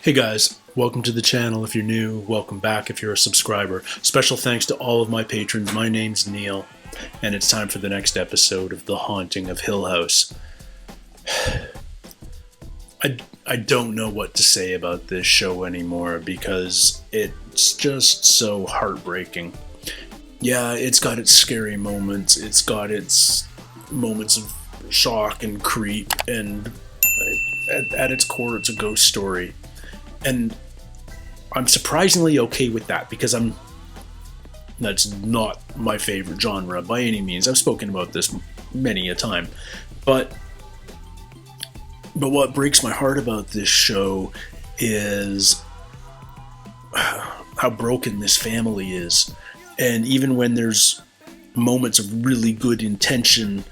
Hey guys, welcome to the channel if you're new, welcome back if you're a subscriber. Special thanks to all of my patrons. My name's Neil, and it's time for the next episode of The Haunting of Hill House. I don't know what to say about this show anymore because it's just so heartbreaking. Yeah, it's got its scary moments, it's got its moments of shock and creep, and at its core, it's a ghost story. And I'm surprisingly okay with that because that's not my favorite genre by any means. I've spoken about this many a time. But what breaks my heart about this show is how broken this family is. And even when there's moments of really good intention,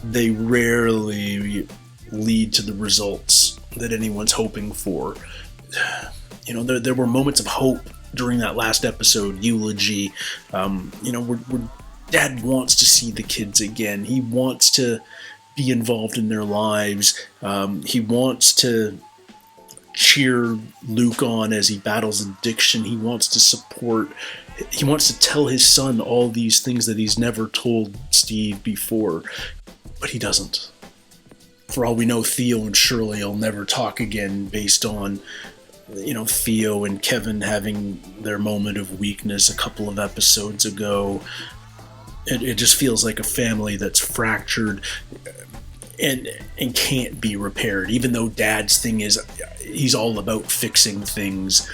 they rarely lead to the results that anyone's hoping for. You know, there were moments of hope during that last episode, Eulogy. Where Dad wants to see the kids again. He wants to be involved in their lives. He wants to cheer Luke on as he battles addiction. He wants to support. He wants to tell his son all these things that he's never told Steve before, but he doesn't. For all we know, Theo and Shirley will never talk again based on Theo and Kevin having their moment of weakness a couple of episodes ago. It just feels like a family that's fractured and can't be repaired. Even though Dad's thing is he's all about fixing things,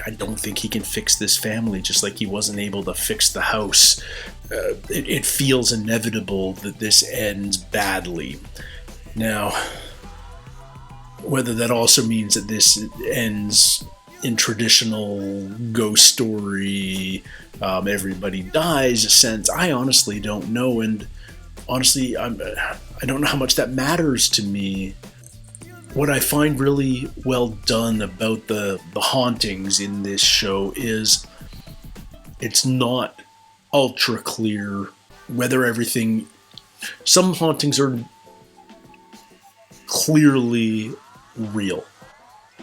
I don't think he can fix this family, just like he wasn't able to fix the house. It feels inevitable that this ends badly. Now, whether that also means that this ends in traditional ghost story, everybody dies sense, I honestly don't know. And honestly, I don't know how much that matters to me. What I find really well done about the hauntings in this show is it's not ultra clear whether everything. Some hauntings are clearly real.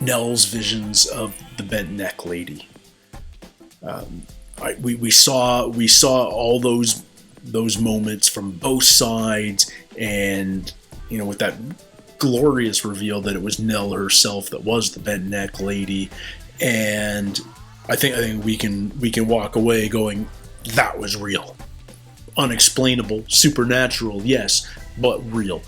Nell's visions of the bent neck lady. We saw all those moments from both sides, and with that glorious reveal that it was Nell herself that was the bent neck lady, and I think we can walk away going, that was real, unexplainable, supernatural, yes, but real.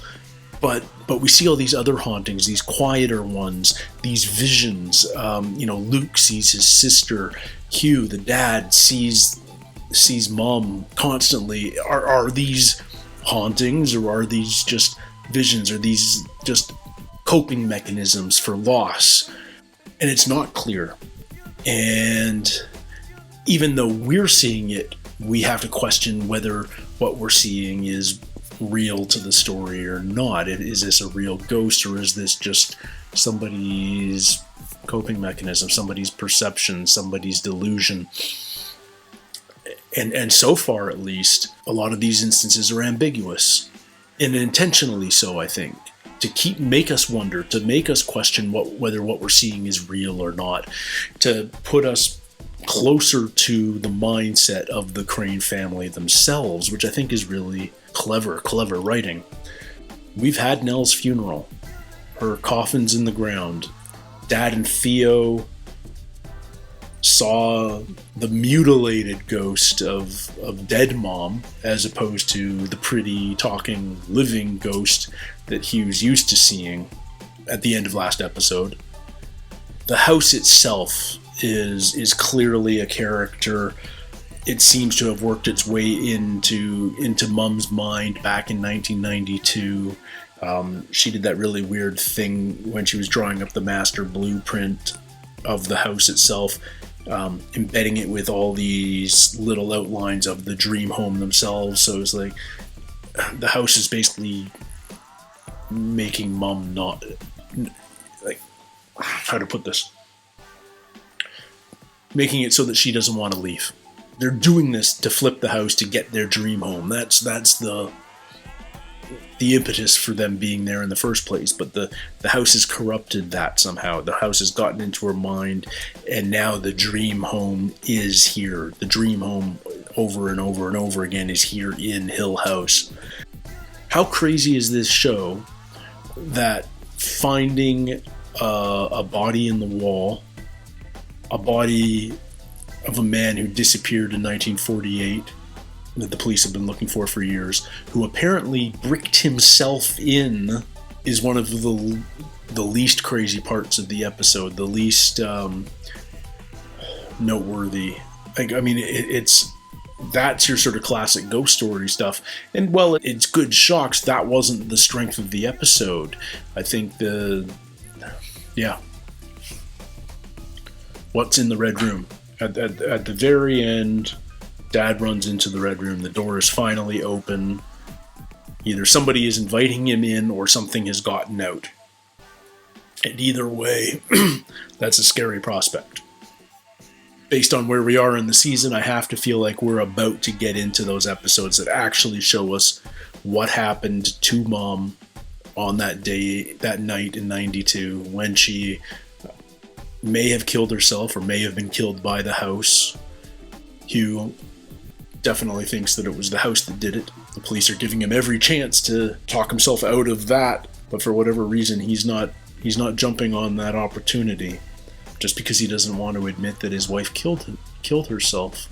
But we see all these other hauntings, these quieter ones, these visions. Luke sees his sister. Hugh, the dad, sees Mom constantly. Are these hauntings, or are these just visions? Are these just coping mechanisms for loss? And it's not clear. And even though we're seeing it, we have to question whether what we're seeing is real to the story or not. Is this a real ghost, or is this just somebody's coping mechanism, somebody's perception, somebody's delusion? And so far, at least, a lot of these instances are ambiguous, and intentionally so, I think, to make us wonder, to make us question whether what we're seeing is real or not, to put us closer to the mindset of the Crane family themselves, which I think is really clever writing. We've had Nell's funeral. Her coffin's in the ground. Dad and Theo saw the mutilated ghost of dead Mom, as opposed to the pretty, talking, living ghost that Hugh's used to seeing at the end of last episode. The house itself is clearly a character. It seems to have worked its way into Mom's mind back in 1992. She did that really weird thing when she was drawing up the master blueprint of the house itself, embedding it with all these little outlines of the dream home themselves. So it's like the house is basically making Mom not, like, how to put this, making it so that she doesn't want to leave. They're doing this to flip the house to get their dream home. That's the the impetus for them being there in the first place, but the house has corrupted that somehow. The house has gotten into her mind, and now the dream home is here. The dream home over and over and over again is here in Hill House. How crazy is this show that finding a body in the wall, a body of a man who disappeared in 1948, that the police have been looking for years, who apparently bricked himself in, is one of the least crazy parts of the episode, the least noteworthy. I mean, that's your sort of classic ghost story stuff. And while it's good shocks, that wasn't the strength of the episode. I think what's in the red room? At the very end, Dad runs into the red room. The door is finally open. Either somebody is inviting him in or something has gotten out. And either way, that's a scary prospect. Based on where we are in the season, I have to feel like we're about to get into those episodes that actually show us what happened to Mom on that day, that night in 92, when she may have killed herself or may have been killed by the house. Hugh definitely thinks that it was the house that did it. The police are giving him every chance to talk himself out of that, but for whatever reason, he's not jumping on that opportunity, just because he doesn't want to admit that his wife killed herself.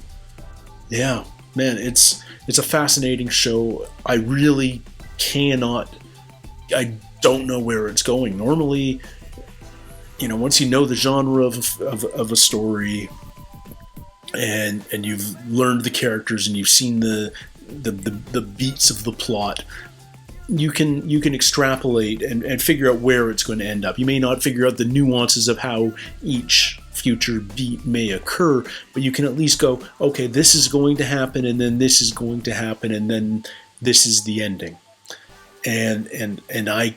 Yeah, man, it's a fascinating show. I really I don't know where it's going. Normally, once you know the genre of a story, and you've learned the characters and you've seen the beats of the plot, you can extrapolate and figure out where it's going to end up. You may not figure out the nuances of how each future beat may occur, but you can at least go, okay, this is going to happen, and then this is going to happen, and then this is the ending. And I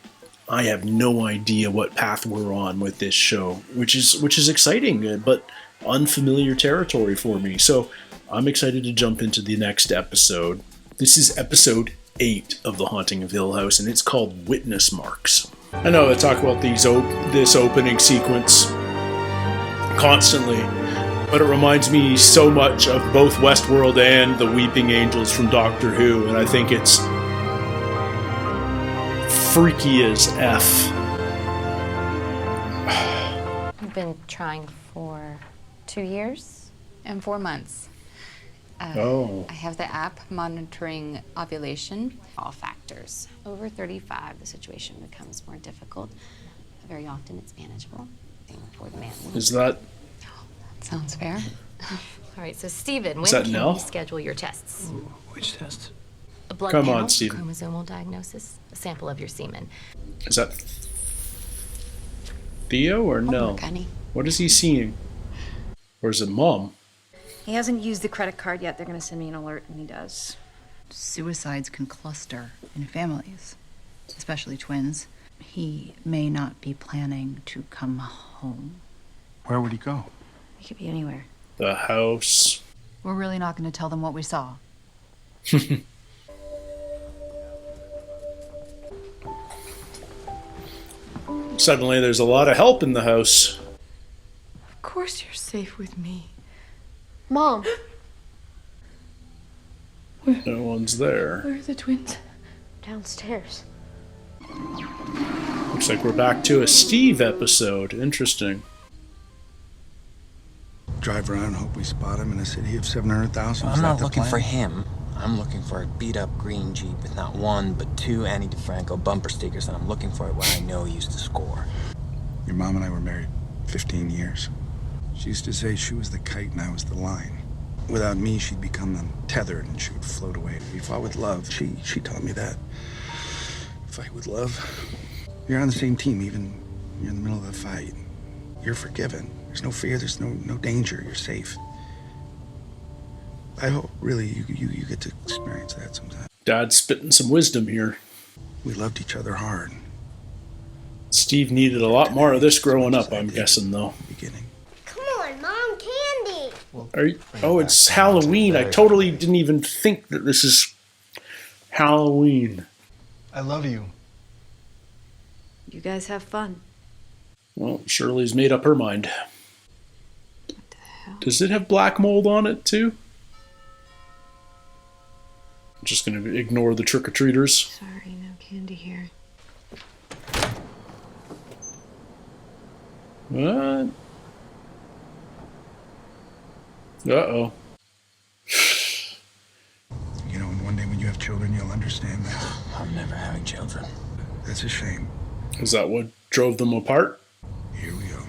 have no idea what path we're on with this show, which is exciting, but unfamiliar territory for me. So I'm excited to jump into the next episode. This is episode 8 of The Haunting of Hill House, and it's called Witness Marks. I know I talk about this opening sequence constantly, but it reminds me so much of both Westworld and the Weeping Angels from Doctor Who, and I think it's freaky as F. I've been trying for 2 years and 4 months. I have the app monitoring ovulation, all factors. Over 35, the situation becomes more difficult. Very often it's manageable for the man. Is that... That sounds fair. All right, so Stephen, when that can Nell? we schedule your tests? Which test? A blood Come panel, on, Stephen. chromosomal diagnosis, a sample of your semen. Is that Theo or no? Gunny. What is he seeing? Or is it Mom? He hasn't used the credit card yet. They're going to send me an alert when he does. Suicides can cluster in families, especially twins. He may not be planning to come home. Where would he go? He could be anywhere. The house. We're really not going to tell them what we saw. Suddenly there's a lot of help in the house. Of course you're safe with me. Mom! No one's there. Where are the twins? Downstairs. Looks like we're back to a Steve episode. Interesting. Drive around and hope we spot him in a city of 700,000. I'm not looking for him. I'm looking for a beat-up green Jeep with not one, but 2 Annie DeFranco bumper stickers, and I'm looking for it where I know he used to score. Your mom and I were married 15 years. She used to say she was the kite and I was the line. Without me, she'd become untethered and she would float away. We fought with love. She taught me that. Fight with love. You're on the same team, even you're in the middle of a fight. You're forgiven. There's no fear, there's no danger, you're safe. I hope, really, you get to experience that sometime. Dad's spitting some wisdom here. We loved each other hard. Steve needed a lot more of this growing up, I'm guessing, though. Beginning. Come on, Mom, candy. Are you, it's Halloween. I totally didn't even think that this is Halloween. I love you. You guys have fun. Well, Shirley's made up her mind. Does it have black mold on it too? I'm just gonna ignore the trick-or-treaters. Sorry, no candy here. What? Uh-oh. You know, and one day when you have children, you'll understand that. I'm never having children. That's a shame. Is that what drove them apart? Here we go.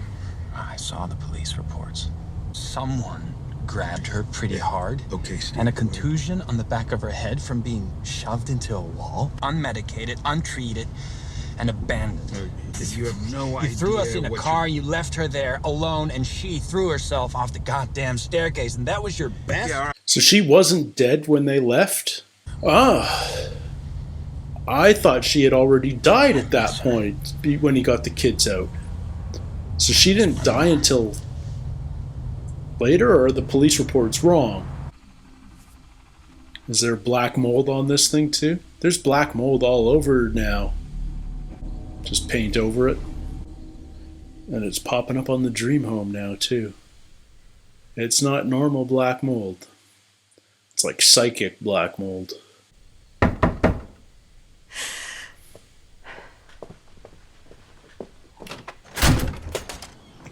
I saw the police reports. Someone grabbed her pretty hard. Okay, Steve. And a contusion on the back of her head from being shoved into a wall. Unmedicated, untreated, and abandoned. You have no idea. You threw us in a what car, you left her there alone, and she threw herself off the goddamn staircase, and that was your best? Yeah, all right. So she wasn't dead when they left? Ah. I thought she had already died at that point when he got the kids out. So she didn't die until later, or are the police reports wrong? Is there black mold on this thing too? There's black mold all over now. Just paint over it. And it's popping up on the dream home now too. It's not normal black mold. It's like psychic black mold.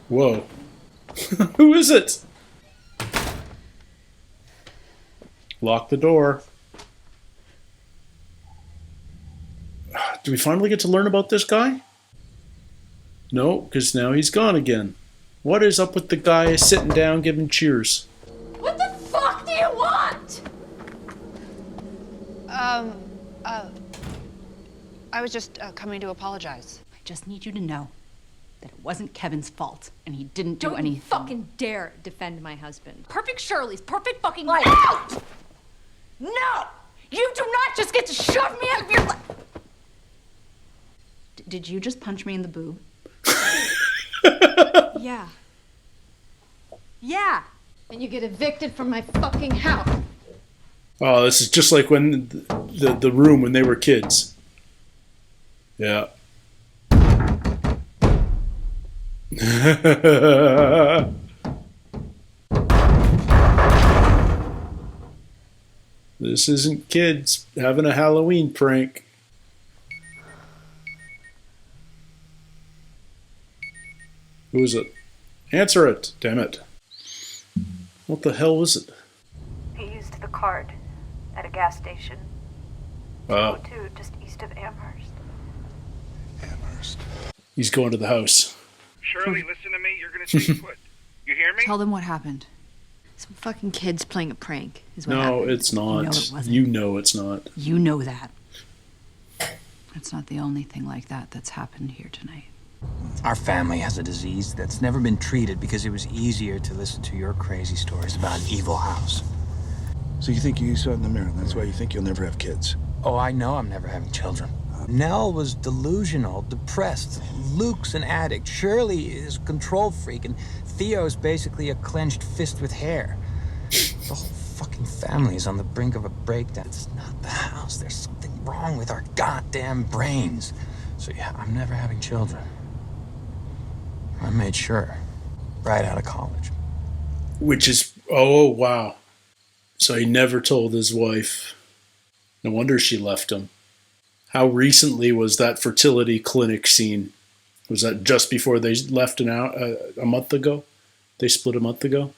Whoa. Who is it? Lock the door. Do we finally get to learn about this guy? No, because now he's gone again. What is up with the guy sitting down giving cheers? What the fuck do you want? I was just coming to apologize. I just need you to know that it wasn't Kevin's fault, and he didn't do Don't anything. you fucking dare defend my husband. Perfect Shirley's perfect fucking life. Out! No! You do not just get to shove me out of your life. Did you just punch me in the boob? Yeah. Yeah. And you get evicted from my fucking house. Oh, this is just like when the room when they were kids. Yeah. This isn't kids having a Halloween prank. Who is it? Answer it, damn it. What the hell was it? He used the card at a gas station. Oh, O2, just east of Amherst. Amherst. he's going to the house. Shirley, listen to me. You're going to stay put. You hear me? Tell them what happened. Some fucking kids playing a prank is what happened. No, it's not. You know it wasn't. You know it's not. You know that. It's not the only thing like that that's happened here tonight. Our family has a disease that's never been treated because it was easier to listen to your crazy stories about an evil house. So you think you saw it in the mirror, and that's why you think you'll never have kids? Oh, I know I'm never having children. Nell was delusional, depressed. Luke's an addict. Shirley is a control freak, and Theo's basically a clenched fist with hair. The whole fucking family is on the brink of a breakdown. It's not the house. There's something wrong with our goddamn brains. So yeah, I'm never having children. I made sure. Right out of college. Which is, oh, wow. So he never told his wife. No wonder she left him. How recently was that fertility clinic scene? Was that just before they left a month ago? They split a month ago?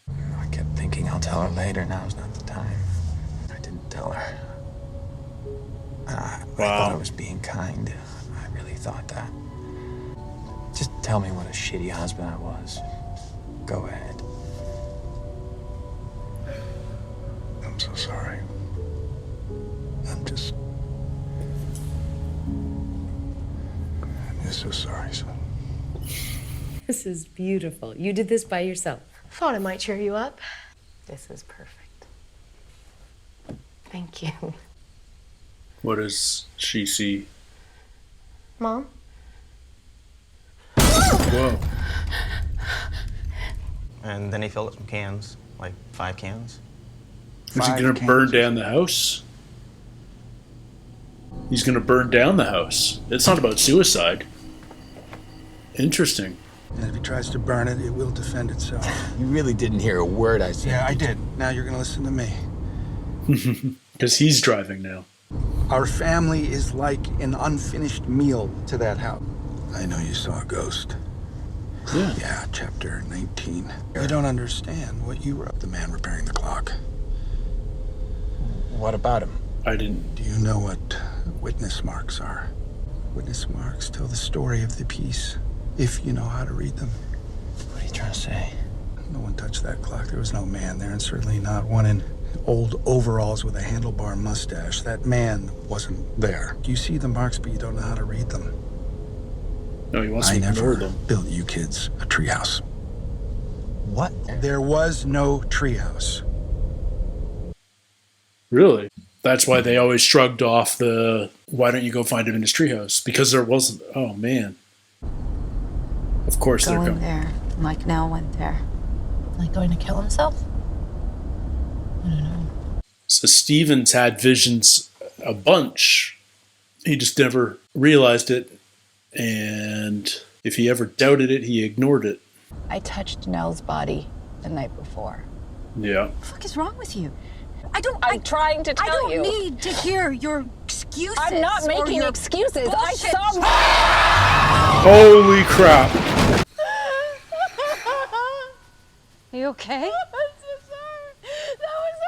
I kept thinking I'll tell her later. Now's not the time. I didn't tell her. I thought I was being kind. I really thought that. Just tell me what a shitty husband I was. Go ahead. I'm so sorry. I'm just so sorry, son. This is beautiful. You did this by yourself. Thought it might cheer you up. This is perfect. Thank you. What does she see? Mom? Whoa. And then he filled up some cans, like 5 cans. Is he gonna burn down the house? He's gonna burn down the house. It's not about suicide. Interesting. And if he tries to burn it, it will defend itself. You really didn't hear a word I said. Yeah, I did. Now you're gonna listen to me. Because he's driving now. Our family is like an unfinished meal to that house. I know you saw a ghost. Yeah. Yeah, chapter 19. You don't understand what you wrote. The man repairing the clock. What about him? I didn't. Do you know what witness marks are? Witness marks tell the story of the piece, if you know how to read them. What are you trying to say? No one touched that clock. There was no man there, and certainly not one in old overalls with a handlebar mustache. That man wasn't there. You see the marks, but you don't know how to read them. No, he wants I to ignore never them. built you kids a treehouse. What? There was no treehouse. Really? That's why they always shrugged off the, why don't you go find him in his treehouse? Because there wasn't, oh man. Of course they're Going going. there, like Nell went there. Like going to kill himself? I don't know. So Stevens had visions a bunch. He just never realized it. And if he ever doubted it, he ignored it. I touched Nell's body the night before. Yeah. What the fuck is wrong with you? I'm trying to tell you. I don't need to hear your excuses. I'm not making excuses. I bullshit. saw. Holy crap. Are you okay? That was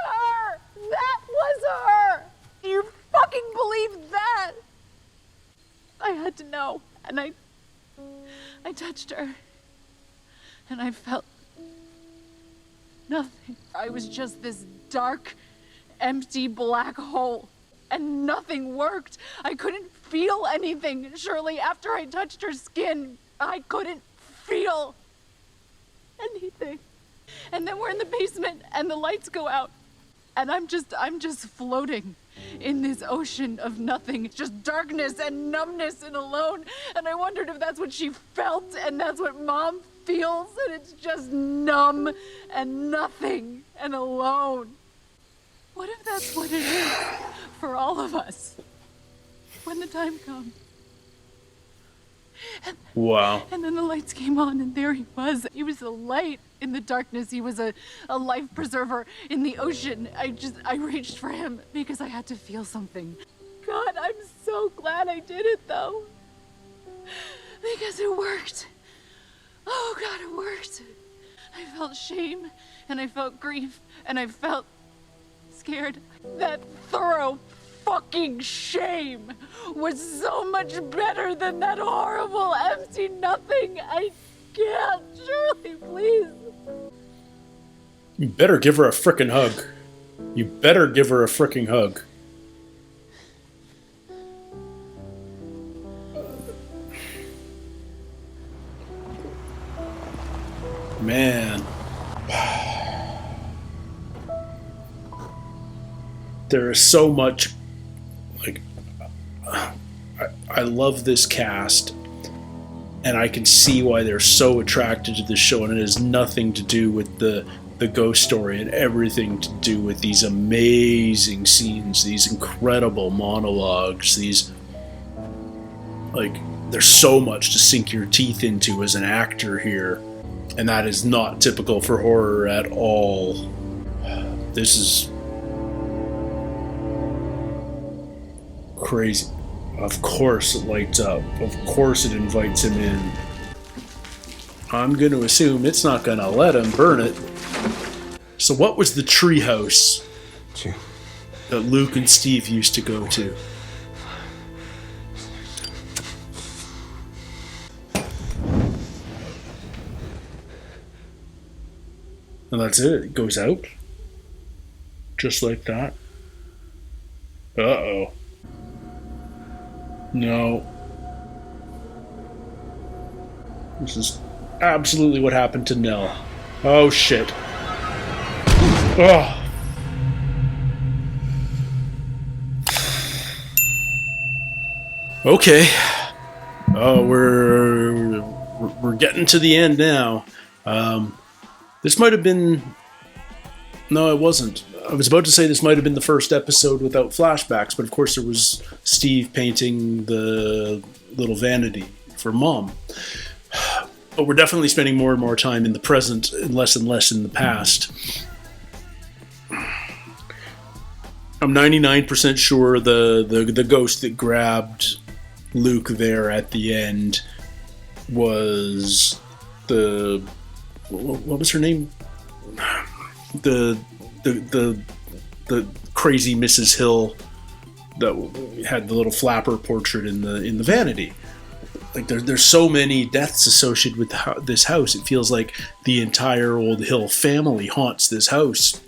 her! That was her! You fucking believe that? I had to know, and I touched her, and I felt nothing. I was just this dark, empty black hole, and nothing worked. I couldn't feel anything. Shirley, after I touched her skin, I couldn't feel anything. And then we're in the basement and the lights go out. And I'm just floating in this ocean of nothing. Just darkness and numbness and alone. And I wondered if that's what she felt and that's what Mom feels. And it's just numb and nothing and alone. What if that's what it is for all of us when the time comes? Wow. And then the lights came on, and there he was. He was a light in the darkness. He was a life preserver in the ocean. I reached for him because I had to feel something. God, I'm so glad I did it, though. Because it worked. Oh, God, it worked. I felt shame, and I felt grief, and I felt scared. That thorough fucking shame was so much better than that horrible empty nothing. I can't. Shirley, please. You better give her a frickin' hug. You better give her a frickin' hug. Man. There is so much, like, I love this cast, and I can see why they're so attracted to this show, and it has nothing to do with the ghost story and everything to do with these amazing scenes, these incredible monologues, these, like, there's so much to sink your teeth into as an actor here, and that is not typical for horror at all. This is crazy. Of course it lights up. Of course it invites him in. I'm going to assume it's not going to let him burn it. So what was the treehouse that Luke and Steve used to go to? And that's it. It goes out. Just like that. Uh-oh. No. This is absolutely what happened to Nell. Oh, shit. Oh. Okay. Oh, we're getting to the end now. This might have been... No, it wasn't. I was about to say this might have been the first episode without flashbacks, but of course there was Steve painting the little vanity for Mom. But we're definitely spending more and more time in the present and less in the past. I'm 99% sure the ghost that grabbed Luke there at the end was what was her name? The crazy Mrs. Hill that had the little flapper portrait in the vanity. Like there's so many deaths associated with this house. It feels like the entire old Hill family haunts this house,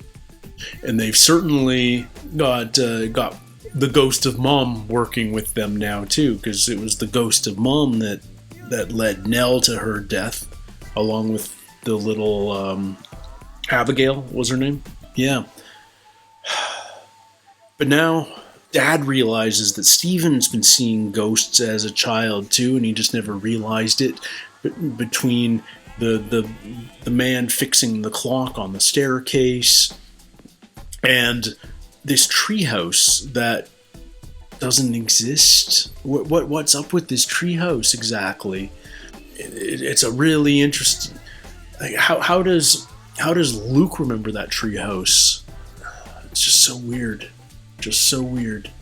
and they've certainly got the ghost of Mom working with them now too, because it was the ghost of Mom that led Nell to her death, along with the little Abigail was her name. Yeah. But now Dad realizes that Steven's been seeing ghosts as a child too, and he just never realized it. Between the man fixing the clock on the staircase and this treehouse that doesn't exist. What's up with this treehouse exactly? It's a really interesting. Like how does Luke remember that treehouse? It's just so weird. Just so weird.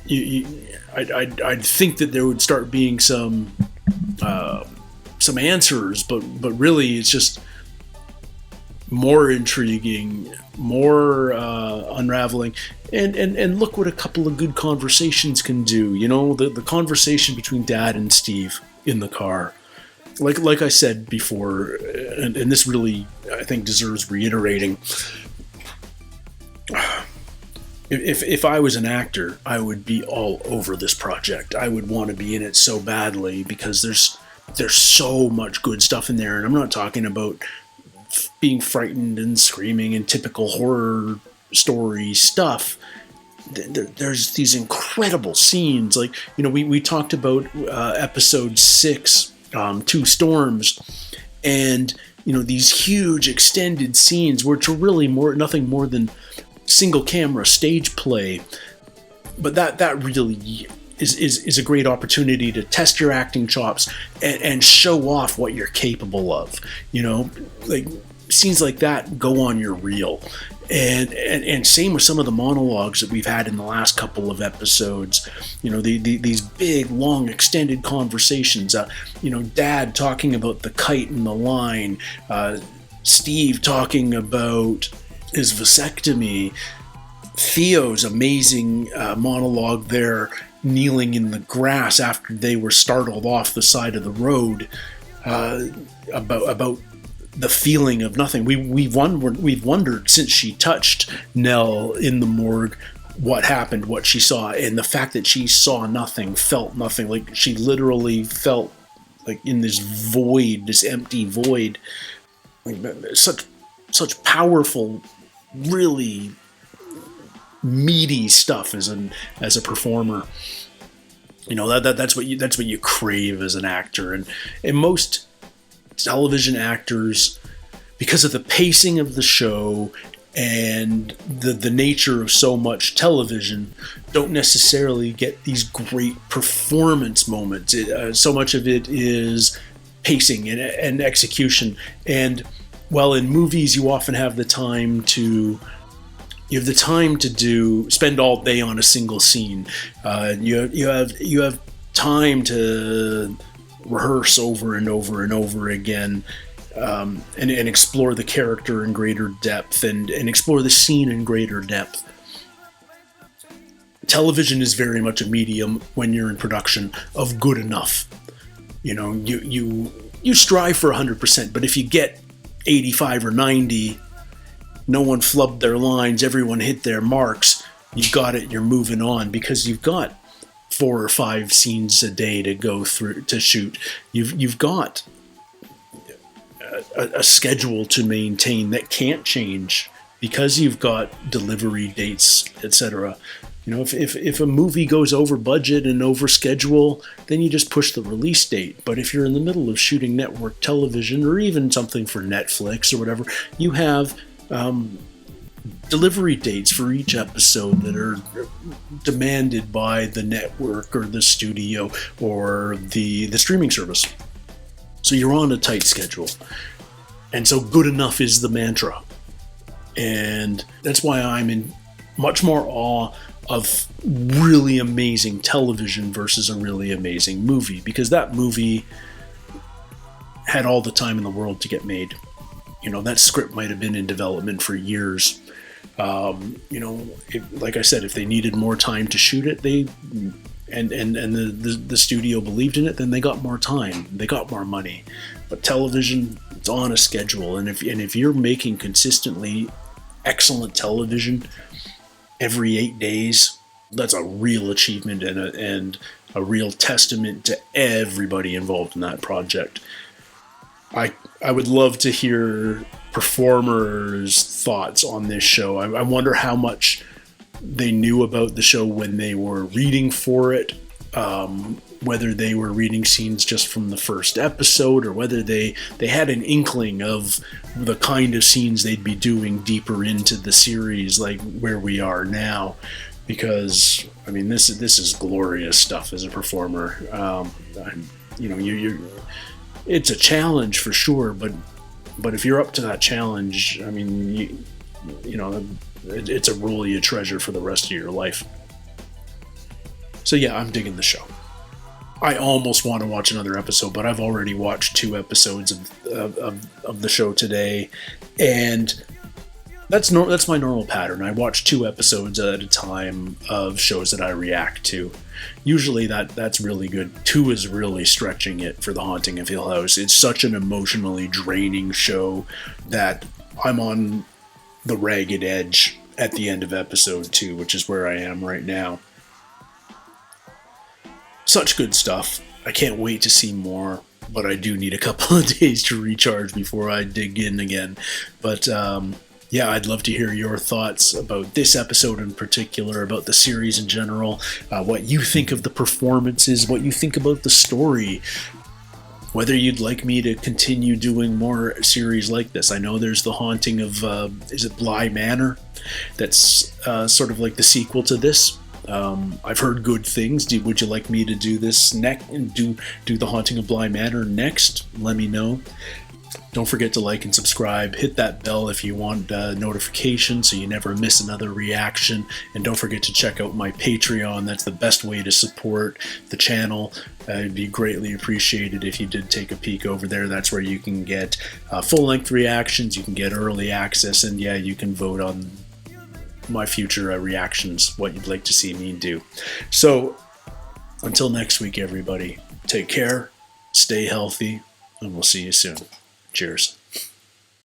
I'd think that there would start being some answers, but really it's just more intriguing, more unraveling, and look what a couple of good conversations can do. You know, the conversation between Dad and Steve in the car. Like I said before, and this really, I think, deserves reiterating. If I was an actor, I would be all over this project. I would want to be in it so badly because there's so much good stuff in there, and I'm not talking about being frightened and screaming and typical horror story stuff. There's these incredible scenes, like, you know, we talked about episode 6, Two Storms, and, you know, these huge extended scenes which are really nothing more than single camera stage play, but that really is a great opportunity to test your acting chops and show off what you're capable of. You know, like scenes like that go on your reel. And same with some of the monologues that we've had in the last couple of episodes. You know, these big, long, extended conversations. You know, Dad talking about the kite and the line. Steve talking about his vasectomy. Theo's amazing monologue there, kneeling in the grass after they were startled off the side of the road, about the feeling of nothing. We've wondered since she touched Nell in the morgue what happened, what she saw, and the fact that she saw nothing, felt nothing, like she literally felt like in this void, this empty void. Like, such powerful, really meaty stuff as a performer. You know, that's what you crave as an actor, and most television actors, because of the pacing of the show and the nature of so much television, don't necessarily get these great performance moments. So much of it is pacing and execution. And while in movies you often have the time to spend all day on a single scene, you have time to rehearse over and over and over again, and explore the character in greater depth and explore the scene in greater depth. Television is very much a medium, when you're in production, of good enough. You know, you strive for 100%, but if you get 85 or 90, no one flubbed their lines, everyone hit their marks, you got it, you're moving on, because you've got 4 or 5 scenes a day to go through to shoot. You've got a schedule to maintain that can't change because you've got delivery dates, etc. You know, if a movie goes over budget and over schedule, then you just push the release date. But if you're in the middle of shooting network television or even something for Netflix or whatever, you have delivery dates for each episode that are demanded by the network or the studio or the streaming service. So you're on a tight schedule. And so good enough is the mantra. And that's why I'm in much more awe of really amazing television versus a really amazing movie, because that movie had all the time in the world to get made. You know, that script might have been in development for years. You know, like I said, if they needed more time to shoot it, the studio believed in it, then they got more time, they got more money. But television, it's on a schedule, and if you're making consistently excellent television every 8 days, that's a real achievement and a real testament to everybody involved in that project. I would love to hear performers' thoughts on this show. I wonder how much they knew about the show when they were reading for it, whether they were reading scenes just from the first episode, or whether they had an inkling of the kind of scenes they'd be doing deeper into the series, like where we are now. Because, I mean, this is glorious stuff as a performer. You know, it's a challenge for sure, but if you're up to that challenge, I mean, you know, it's a role you treasure for the rest of your life. So yeah, I'm digging the show. I almost want to watch another episode, but I've already watched 2 episodes of the show today, and that's my normal pattern. I watch 2 episodes at a time of shows that I react to. Usually that's really good. 2 is really stretching it for The Haunting of Hill House. It's such an emotionally draining show that I'm on the ragged edge at the end of episode 2, which is where I am right now. Such good stuff. I can't wait to see more, but I do need a couple of days to recharge before I dig in again. But yeah, I'd love to hear your thoughts about this episode in particular, about the series in general, what you think of the performances, what you think about the story, whether you'd like me to continue doing more series like this. I know there's The Haunting of, is it Bly Manor? That's sort of like the sequel to this. I've heard good things. Would you like me to do this next and do The Haunting of Bly Manor next? Let me know. Don't forget to like and subscribe. Hit that bell if you want notifications so you never miss another reaction. And don't forget to check out my Patreon. That's the best way to support the channel. It'd be greatly appreciated if you did take a peek over there. That's where you can get full-length reactions, you can get early access, and yeah, you can vote on my future reactions, what you'd like to see me do. So, until next week, everybody, take care, stay healthy, and we'll see you soon. Cheers.